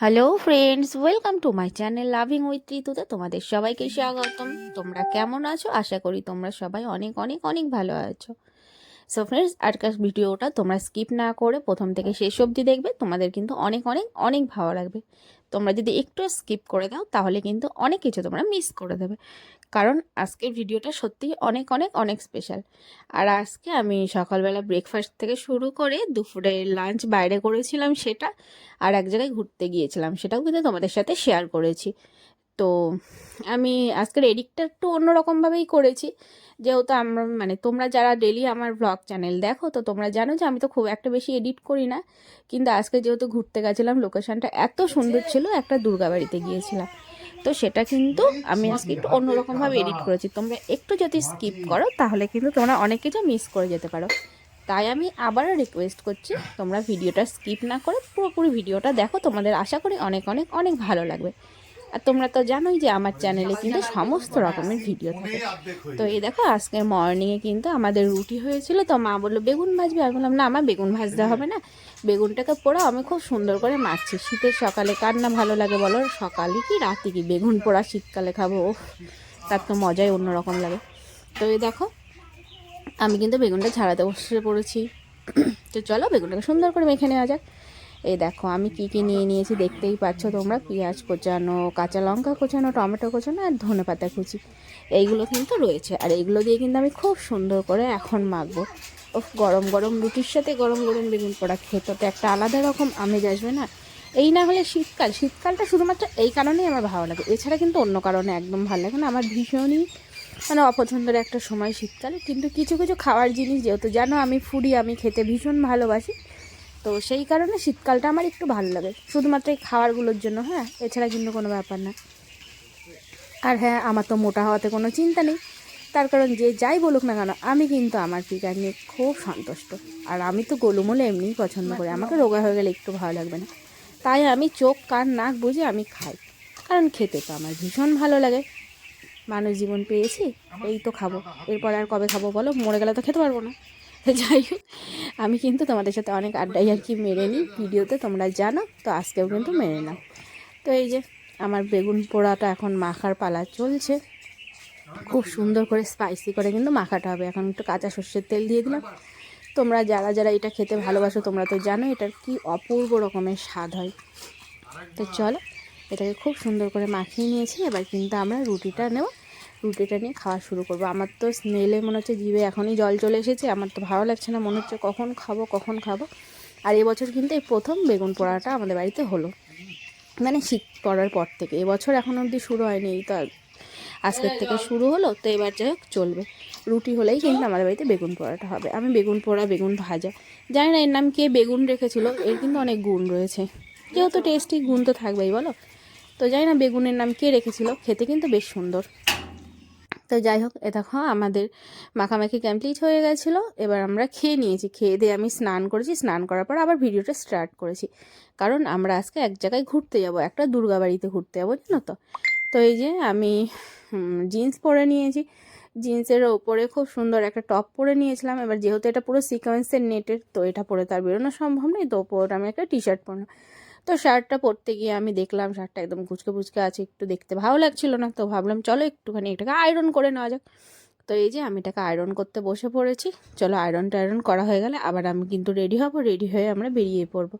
Hello friends, welcome to my channel loving with ঋতুতে তোমাদের সবাইকে স্বাগতম। তোমরা কেমন আছো? আশা করি তোমরা সবাই অনেক অনেক অনেক ভালো আছো। সো ফ্রেন্ডস, আজকের ভিডিওটা তোমরা স্কিপ না করে প্রথম থেকে শেষ অবধি দেখবে, তোমাদের কিন্তু অনেক অনেক অনেক ভালো লাগবে। তোমরা যদি একটু স্কিপ করে দাও তাহলে কিন্তু অনেক কিছু তোমরা মিস করে দেবে, কারণ আজকের ভিডিওটা সত্যিই অনেক অনেক অনেক স্পেশাল। আর আজকে আমি সকালবেলা ব্রেকফাস্ট থেকে শুরু করে দুপুরে লাঞ্চ বাইরে করেছিলাম সেটা, আর এক জায়গায় ঘুরতে গিয়েছিলাম সেটাও কিন্তু তোমাদের সাথে শেয়ার করেছি। তো আমি আজকের এডিটটা একটু অন্যরকমভাবেই করেছি, যেহেতু আমরা তোমরা যারা ডেলি আমার ব্লগ চ্যানেল দেখো তো তোমরা জানো যে আমি তো খুব একটা বেশি এডিট করি না। কিন্তু আজকে যেহেতু ঘুরতে গেছিলাম, লোকেশনটা এত সুন্দর ছিল, একটা দুর্গাবাড়িতে গিয়েছিলাম, তো সেটা কিন্তু আমি আজকে একটু অন্যরকমভাবে এডিট করেছি। তোমরা একটু যদি স্কিপ করো তাহলে কিন্তু তোমরা অনেক কিছু মিস করে যেতে পারো। তাই আমি আবারও রিকোয়েস্ট করছি, তোমরা ভিডিওটা স্কিপ না করে পুরোপুরি ভিডিওটা দেখো, তোমাদের আশা করি অনেক অনেক অনেক ভালো লাগবে। আর তোমরা তো জানোই যে আমার চ্যানেলে কিন্তু সমস্ত রকমের ভিডিও থাকে। তো এই দেখো, আজকে মর্নিংয়ে কিন্তু আমাদের রুটি হয়েছিল, তো মা বললো বেগুন ভাজবে, আমি বললাম না, আমার বেগুন ভাজতে হবে না, বেগুনটাকে পোড়াও, আমি খুব সুন্দর করে মাখছি। শীতের সকালে কার না ভালো লাগে বলো? সকালে কি রাতে কি বেগুন পোড়া শীতকালে খাবো, ও তার তো মজাই অন্যরকম লাগে। তো এই দেখো, আমি কিন্তু বেগুনটা ছাড়াতে বসে পড়েছি। তো চলো বেগুনটাকে সুন্দর করে মেখে নেওয়া যাক। এই দেখো আমি কি কি নিয়ে নিয়েছি দেখতেই পাচ্ছ তোমরা, পেঁয়াজ কোচানো, কাঁচা লঙ্কা কোচানো, টমেটো কোচানো আর ধনেপাতা কুচি, এইগুলো কিন্তু রয়েছে। আর এইগুলো দিয়ে কিন্তু আমি খুব সুন্দর করে এখন মাখবো। ও গরম গরম রুটির সাথে গরম গরম বেগুন পোড়া খেতে তো একটা আলাদা রকম আমেজ আসবে না? এই না হলে শীতকালটা শুধুমাত্র এই কারণেই আমার ভালো লাগে, এছাড়া কিন্তু অন্য কারণে একদম ভালো লাগে না। আমার ভীষণই অপছন্দের একটা সময় শীতকাল, কিন্তু কিছু কিছু খাওয়ার জিনিস, যেহেতু জানো আমি ফুডি, আমি খেতে ভীষণ ভালোবাসি, তো সেই কারণে শীতকালটা আমার একটু ভালো লাগে, শুধুমাত্র এই খাবারগুলোর জন্য। হ্যাঁ, এছাড়া কিন্তু কোনো ব্যাপার না। আর হ্যাঁ, আমার তো মোটা হওয়াতে কোনো চিন্তা নেই, তার কারণ যে যাই বলুক না কেন আমি কিন্তু আমার ফিগার নিয়ে খুব সন্তুষ্ট। আর আমি তো গোলুমোলে এমনিই পছন্দ করি, আমাকে রোগা হয়ে গেলে একটু ভালো লাগবে না। তাই আমি চোখ কান নাক বুঝে আমি খাই, কারণ খেতে তো আমার ভীষণ ভালো লাগে। মানুষ জীবন পেয়েছি, এই তো খাবো, এরপর আর কবে খাবো বলো? মরে গেলে তো খেতে পারবো না। যাই হোক, আমি কিন্তু তোমাদের সাথে অনেক আড্ডাই আর কি মেরে নিই ভিডিওতে, তোমরা জানো, তো আজকেও কিন্তু মেরে নাও। তো এই যে আমার বেগুন পোড়াটা এখন মাখার পালা চলছে, খুব সুন্দর করে স্পাইসি করে কিন্তু মাখাটা হবে। এখন একটু কাঁচা সর্ষের তেল দিয়ে দিলাম। তোমরা যারা যারা এটা খেতে ভালোবাসো তোমরা তো জানো এটার কি অপূর্ব রকমের স্বাদ হয়। তো চলো, এটাকে খুব সুন্দর করে মাখিয়ে নিয়েছি, এবার কিন্তু আমরা রুটিটা নিয়ে খাওয়া শুরু করবো। আমার তো স্মেলে মনে হচ্ছে জিভে এখনই জল চলে এসেছে, আমার তো ভালো লাগছে না, মনে হচ্ছে কখন খাবো কখন খাবো। আর এবছর কিন্তু এই প্রথম বেগুন পোড়াটা আমাদের বাড়িতে হলো, শীত পড়ার পর থেকে। এবছর এখন অবধি শুরু হয়নি, এই তো আজকের থেকে শুরু হলো। তো এবার যাই হোক চলবে, রুটি হলেই কিন্তু আমাদের বাড়িতে বেগুন পোড়াটা হবে। আমি বেগুন পোড়া, বেগুন ভাজা, জানি না এর নাম কে বেগুন রেখেছিল, এর কিন্তু অনেক গুণ রয়েছে, যেহেতু টেস্টি গুণ তো থাকবেই বলো। তো জানি না বেগুনের নাম কে রেখেছিল, খেতে কিন্তু বেশ সুন্দর। তো যাই হোক, এ দেখো আমাদের মাখামাখি কমপ্লিট হয়ে গেছিলো, এবার আমরা খেয়ে নিয়েছি। খেয়ে দিয়ে আমি স্নান করেছি, স্নান করার পর আবার ভিডিওটা স্টার্ট করেছি, কারণ আমরা আজকে এক জায়গায় ঘুরতে যাব, একটা দুর্গাবাড়িতে ঘুরতে যাবো, জানো তো। তো এই যে আমি জিন্স পরে নিয়েছি, জিন্সের ওপরে খুব সুন্দর একটা টপ পরে নিয়েছিলাম। এবার যেহেতু এটা পুরো সিকোয়েন্সের নেটের, তো এটা পরে তার বেরোনো সম্ভব নয়, তো ওপরে আমি একটা টি শার্ট পরলাম। তো শার্টটা পরতে গিয়ে আমি দেখলাম শার্টটা একদম কুচকে পুচকে আছে, একটু দেখতে ভালো লাগছিল না, তো ভাবলাম চলো একটুখানি এটাকে আয়রন করে নেওয়া যাক। তো এই যে আমি এটাকে আয়রন করতে বসে পড়েছি। চলো আয়রন করা হয়ে গেলে আবার আমি কিন্তু রেডি হব, রেডি হয়ে আমরা বেরিয়ে পড়বো।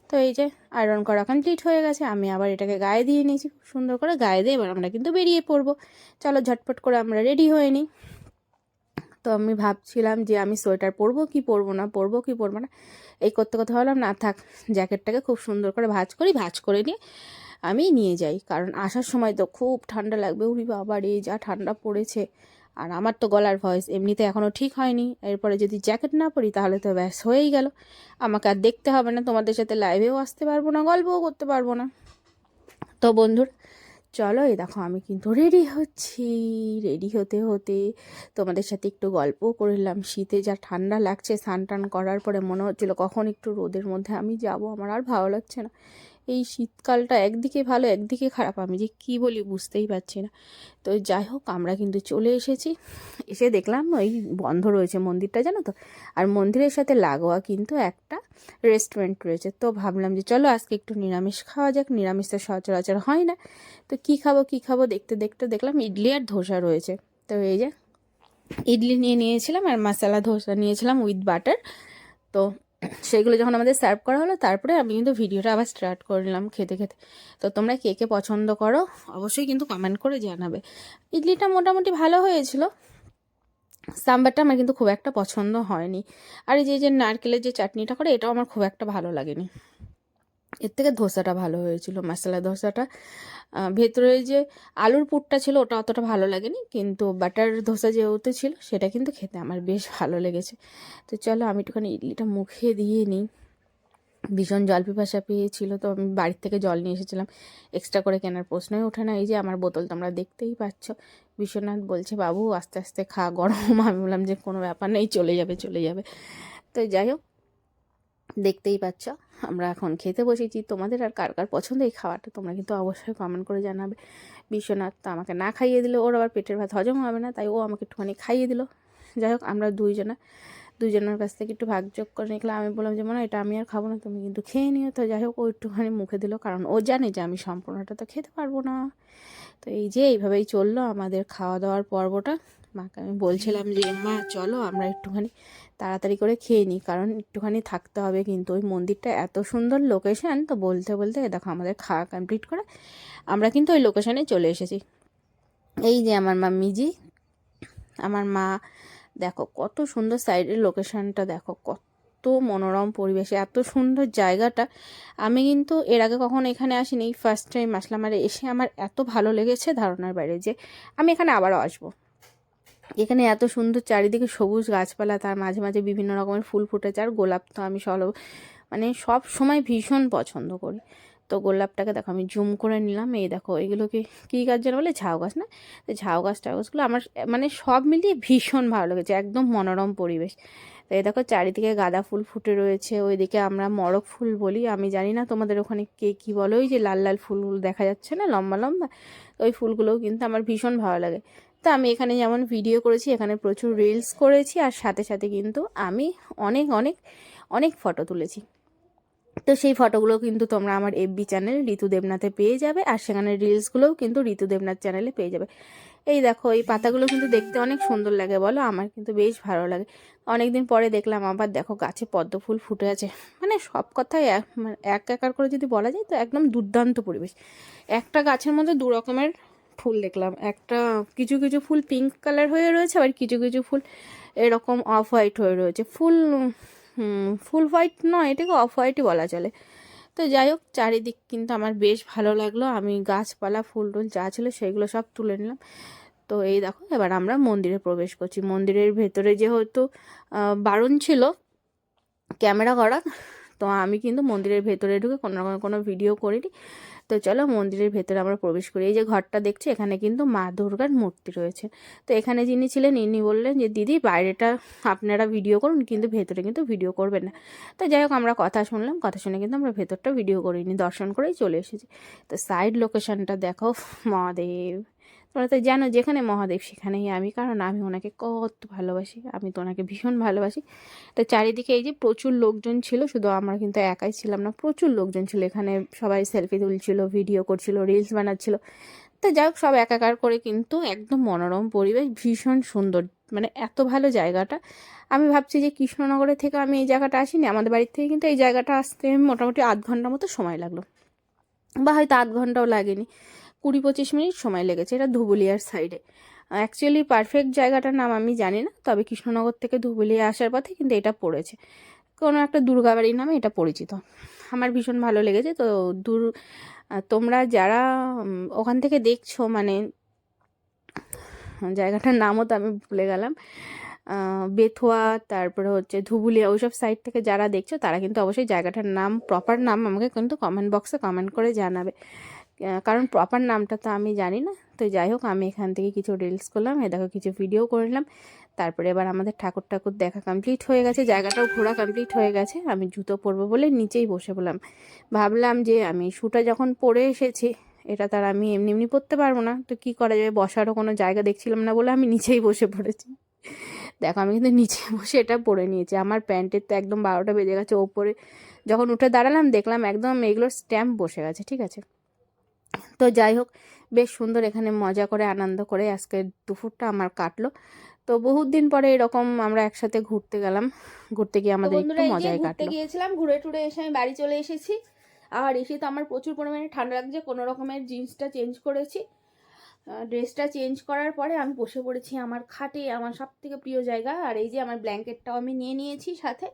তো এই যে আয়রন করা কমপ্লিট হয়ে গেছে, আমি আবার এটাকে গায়ে দিয়ে নিয়েছি, খুব সুন্দর করে গায়ে দিয়ে এবার আমরা কিন্তু বেরিয়ে পড়বো। চলো ঝটপট করে আমরা রেডি হয়ে নিই। তো আমি ভাবছিলাম যে আমি সোয়েটার পরবো কি পরবো না, পরবো কি পরবো না, এই করতে করতে ভাবলাম না থাক, জ্যাকেটটাকে খুব সুন্দর করে ভাঁজ করে নিয়ে আমি নিয়ে যাই, কারণ আসার সময় তো খুব ঠান্ডা লাগবে। উরি বাবা রে, যা ঠান্ডা পড়েছে। আর আমার তো গলার ভয়েস এমনিতে এখনও ঠিক হয়নি, এরপরে যদি জ্যাকেট না পরি তাহলে তো ব্যাস হয়েই গেল, আমাকে আর দেখতে হবে না, তোমাদের সাথে লাইভেও আসতে পারবো না, গল্পও করতে পারবো না। তো বন্ধুর চলো, এই দেখো আমি কিন্তু রেডি হচ্ছি। রেডি হতে হতে তোমাদের সাথে একটু গল্পও করলাম। শীতে যা ঠান্ডা লাগছে, স্নান টান করার পরে মনে হচ্ছিলো কখন একটু রোদের মধ্যে আমি যাব, আমার আর ভালো লাগছে না। এই শীতকালটা একদিকে ভালো একদিকে খারাপ, আমি যে কী বলি বুঝতেই পারছি না। তো যাই হোক আমরা কিন্তু চলে এসেছি, এসে দেখলাম ওই বন্ধ রয়েছে মন্দিরটা, জানো তো। আর মন্দিরের সাথে লাগোয়া কিন্তু একটা রেস্টুরেন্ট রয়েছে। তো ভাবলাম যে চলো আজকে একটু নিরামিষ খাওয়া যাক, নিরামিষ তো সচরাচর হয় না। তো কী খাবো দেখতে দেখতে দেখলাম ইডলি আর ধোসা রয়েছে। তো এই যে ইডলি নিয়েছিলাম আর মশলা ধোসা নিয়েছিলাম উইথ বাটার। তো সেগুলো যখন আমাদের সার্ভ করা হলো, তারপরে আমি কিন্তু ভিডিওটা আবার স্টার্ট করলাম খেতে খেতে। তো তোমরা কে কে পছন্দ করো অবশ্যই কিন্তু কমেন্ট করে জানাবে। ইডলিটা মোটামুটি ভালো হয়েছিল, সাম্বারটা আমার কিন্তু খুব একটা পছন্দ হয়নি। আর এই যে নারকেলের যে চাটনিটা করে, এটাও আমার খুব একটা ভালো লাগেনি। এর থেকে ধোসাটা ভালো হয়েছিল, মশলা ধোসাটা। ভেতরে যে আলুর পুরটা ছিল ওটা অতটা ভালো লাগেনি, কিন্তু বাটার ধোসা যেহেতু ছিল সেটা কিন্তু খেতে আমার বেশ ভালো লেগেছে। তো চলো আমি একটুখানি ইডলিটা মুখে দিয়ে নিই। ভীষণ জল পিপাসা পেয়েছিল, তো আমি বাড়ির থেকে জল নিয়ে এসেছিলাম, এক্সট্রা করে কেনার প্রশ্নই ওঠে না। এই যে আমার বোতল তোমরা দেখতেই পাচ্ছ। বিশ্বনাথ বলছে বাবু আস্তে আস্তে খা, গরম। আমি বললাম যে কোনো ব্যাপার নেই, চলে যাবে। তো যাই হোক, দেখতেই পাচ্ছ আমরা এখন খেতে বসেছি। তোমাদের আর কার কার পছন্দ এই খাবারটা তোমরা কিন্তু অবশ্যই কমেন্ট করে জানাবে। বিশ্বনাথ তো আমাকে না খাইয়ে দিল, ওর আবার পেটের ভাত হজম হবে না, তাই ও আমাকে একটুখানি খাইয়ে দিল। যাই হোক আমরা দুইজনের কাছ থেকে একটু ভাগযোগ করে নিলাম। আমি বললাম যে মনে এটা আমি আর খাবো না, তুমি কিন্তু খেয়ে নিও। তো যাই হোক ও একটুখানি মুখে দিল, কারণ ও জানে যে আমি সম্পূর্ণটা তো খেতে পারবো না। তো এই যে এইভাবেই চললো আমাদের খাওয়া দাওয়ার পর্বটা। মাকে আমি বলছিলাম যে মা চলো আমরা একটুখানি তাড়াতাড়ি করে খেয়ে নিই, কারণ একটুখানি থাকতে হবে। কিন্তু ওই মন্দিরটা এত সুন্দর লোকেশান, তো বলতে বলতে দেখো আমাদের খাওয়া কমপ্লিট করে আমরা কিন্তু ওই লোকেশানে চলে এসেছি। এই যে আমার মাম্মিজি, আমার মা, দেখো কত সুন্দর সাইডের লোকেশানটা, দেখো কত মনোরম পরিবেশে, এত সুন্দর জায়গাটা। আমি কিন্তু এর আগে কখনো এখানে আসিনি, ফার্স্ট টাইম আসলাম। আর এসে আমার এত ভালো লেগেছে ধারণার বাইরে, যে আমি এখানে আবারও আসবো। এখানে এত সুন্দর চারিদিকে সবুজ গাছপালা, তার মাঝে মাঝে বিভিন্ন রকমের ফুল ফুটেছে। আর গোলাপ তো আমি মানে সব সময় ভীষণ পছন্দ করি। তো গোলাপটাকে দেখো আমি জুম করে নিলাম। এই দেখো এগুলোকে কী গাছ যেন বলে, ঝাউ গাছ না? তো ঝাউ গাছগুলো আমার মানে সব মিলিয়ে ভীষণ ভালো লেগেছে, একদম মনোরম পরিবেশ। তো এই দেখো চারিদিকে গাঁদা ফুল ফুটে রয়েছে, ওইদিকে আমরা মরক ফুল বলি, আমি জানি না তোমাদের ওখানে কে কী বলো। ওই যে লাল লাল ফুলগুলো দেখা যাচ্ছে না, লম্বা লম্বা, ওই ফুলগুলোও কিন্তু আমার ভীষণ ভালো লাগে। তো আমি এখানে যেমন ভিডিও করেছি, এখানে প্রচুর রিলস করেছি, আর সাথে সাথে কিন্তু আমি অনেক অনেক অনেক ফটো তুলেছি। তো সেই ফটোগুলো কিন্তু তোমরা আমার এফবি চ্যানেল ঋতু দেবনাথে পেয়ে যাবে, আর সেখানে রিলসগুলোও কিন্তু ঋতু দেবনাথ চ্যানেলে পেয়ে যাবে। এই দেখো এই পাতাগুলো কিন্তু দেখতে অনেক সুন্দর লাগে, বলো? আমার কিন্তু বেশ ভালো লাগে। অনেকদিন পরে দেখলাম আবার দেখো গাছে পদ্ম ফুল ফুটে আছে। মানে সব কথাই এক একার করে যদি বলা যায়, তো একদম দুর্দান্ত পরিবেশ। একটা গাছের মধ্যে দু রকমের ফুল দেখলাম, একটা কিছু কিছু ফুল পিঙ্ক কালার হয়ে রয়েছে, আবার কিছু কিছু ফুল এরকম অফ হোয়াইট হয়ে রয়েছে। ফুল হোয়াইট নয়, এটাকে অফ হোয়াইটই বলা চলে। তো যাই হোক চারিদিক কিন্তু আমার বেশ ভালো লাগলো। আমি গাছপালা ফুল টুল যা ছিল সেগুলো সব তুলে নিলাম। তো এই দেখো এবার আমরা মন্দিরে প্রবেশ করছি। মন্দিরের ভেতরে যেহেতু বারণ ছিল ক্যামেরা করা, তো আমি কিন্তু মন্দিরের ভেতরে ঢুকে কোনো রকম কোনো ভিডিও করিনি। তো চলো মন্দিরের ভেতরে আমরা প্রবেশ করি। এই যে ঘরটা দেখছি, এখানে কিন্তু মা দুর্গার মূর্তি রয়েছে। তো এখানে যিনি ছিলেন ইনি বললেন যে দিদি বাইরেটা আপনারা ভিডিও করুন, কিন্তু ভেতরে কিন্তু ভিডিও করবেন না। তো যাই হোক আমরা কথা শুনলাম, কথা শুনে কিন্তু আমরা ভেতরটা ভিডিও করিনি, দর্শন করেই চলে এসেছি। তো সাইড লোকেশনটা দেখো, মহাদেব। তোমরা তো জানো যেখানে মহাদেব সেখানেই আমি, কারণ আমি ওনাকে কত ভালোবাসি, আমি তো ওনাকে ভীষণ ভালোবাসি। তো চারিদিকে এই যে প্রচুর লোকজন ছিল, শুধু আমরা কিন্তু একাই ছিলাম না, প্রচুর লোকজন ছিল এখানে। সবাই সেলফি তুলছিল, ভিডিও করছিল, রিলস বানাচ্ছিল। তো যাই হোক সব একাকার করে কিন্তু একদম মনোরম পরিবেশ, ভীষণ সুন্দর। মানে এত ভালো জায়গাটা। আমি ভাবছি যে কৃষ্ণনগরের থেকে আমি এই জায়গাটা আসিনি, আমাদের বাড়ির থেকে কিন্তু এই জায়গাটা আসতে মোটামুটি আধ ঘন্টার মতো সময় লাগলো, বা হয়তো আধ ঘন্টাও লাগেনি, 20-25 মিনিট সময় লেগেছে। এটা ধুবুলিয়ার সাইডে। অ্যাকচুয়ালি পারফেক্ট জায়গাটার নাম আমি জানি না, তবে কৃষ্ণনগর থেকে ধুবুলিয়া আসার পথে কিন্তু এটা পড়েছে, কোনো একটা দুর্গাবাড়ির নামে এটা পরিচিত। আমার ভীষণ ভালো লেগেছে। তো তোমরা যারা ওখান থেকে দেখছো, মানে জায়গাটার নামও তো আমি ভুলে গেলাম, বেথুয়া, তারপরে হচ্ছে ধুবুলিয়া, ওইসব সাইড থেকে যারা দেখছো তারা কিন্তু অবশ্যই জায়গাটার নাম, প্রপার নাম আমাকে কিন্তু কমেন্ট বক্সে কমেন্ট করে জানাবে, কারণ প্রপার নামটা তো আমি জানি না। তো যাই হোক আমি এখান থেকে কিছু রিলস করলাম, দেখো কিছু ভিডিও করলাম। তারপরে এবার আমাদের ঠাকুর ঠাকুর দেখা কমপ্লিট হয়ে গেছে, জায়গাটাও ঘোরা কমপ্লিট হয়ে গেছে। আমি জুতো পরবো বলে নিচেই বসে বললাম, ভাবলাম যে আমি শ্যুটা যখন পরে এসেছি এটা তার আমি এমনি এমনি পরতে পারবো না, তো কী করা যাবে, বসারও কোনো জায়গা দেখছিলাম না বলে আমি নিচেই বসে পড়েছি। দেখো আমি কিন্তু নিচে বসে এটা পরে নিয়েছি। আমার প্যান্টের তো একদম 12টা বেজে গেছে, ওপরে যখন উঠে দাঁড়ালাম দেখলাম একদম এগুলোর স্ট্যাম্প বসে গেছে, ঠিক আছে। তো যাই হোক, বেশ সুন্দর এখানে মজা করে আনন্দ করে আজকে দুপুরটা আমার কাটলো। তো বহুত দিন পরে এরকম আমরা একসাথে ঘুরতে গেলাম, ঘুরতে গিয়ে আমাদের একটু মজাই কাটলো। গিয়েছিলাম, ঘুরে টুরে এসে আমি বাড়ি চলে এসেছি। আর এসে তো আমার প্রচুর পরিমাণে ঠান্ডা লাগছে, কোনো রকমের জিন্সটা চেঞ্জ করেছি, ড্রেসটা চেঞ্জ করার পরে আমি বসে পড়েছি আমার খাটে, আমার সব থেকে প্রিয় জায়গা। আর এই যে আমার ব্ল্যাঙ্কেটটাও আমি নিয়ে নিয়েছি সাথে।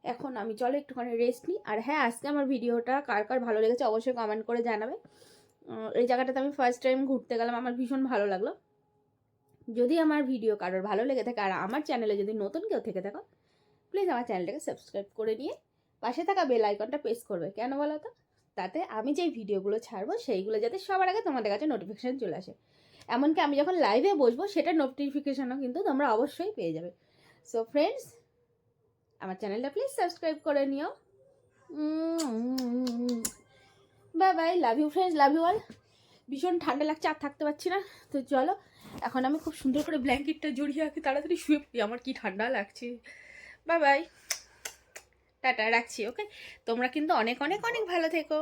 এখন আমি চলো একটুখানি রেস্ট নিই। আর হ্যাঁ, আজকে আমার ভিডিওটা কার কার ভালো লেগেছে অবশ্যই কমেন্ট করে জানাবে। এই জায়গাটাতে আমি ফার্স্ট টাইম ঘুরতে গেলাম, আমার ভীষণ ভালো লাগলো। যদি আমার ভিডিও কারোর ভালো লেগে থাকে আর আমার চ্যানেলে যদি নতুন কেউ থেকে থাকো, প্লিজ আমার চ্যানেলটাকে সাবস্ক্রাইব করে নিয়ে পাশে থাকা বেল আইকনটা প্রেস করবে। কেন বলো তো? তাতে আমি যেই ভিডিওগুলো ছাড়বো সেইগুলো যাতে সবার আগে তোমাদের কাছে নোটিফিকেশান চলে আসে। এমনকি আমি যখন লাইভে বসবো সেটার নোটিফিকেশানও কিন্তু তোমরা অবশ্যই পেয়ে যাবে। সো ফ্রেন্ডস, আমার চ্যানেলটা প্লিজ সাবস্ক্রাইব করে নিও। Bye bye, love you friends, love you all. ভীষণ ঠান্ডা লাগছে, আর থাকতে পারছি না। তো চলো এখন আমি খুব সুন্দর করে ব্ল্যাঙ্কেটটা জড়িয়ে রাখি, তাড়াতাড়ি শুয়ে পড়ি, আমার কি ঠান্ডা লাগছে। বাই বাই, টাটা, রাখছি। ওকে, তোমরা কিন্তু অনেক অনেক অনেক ভালো থেকো।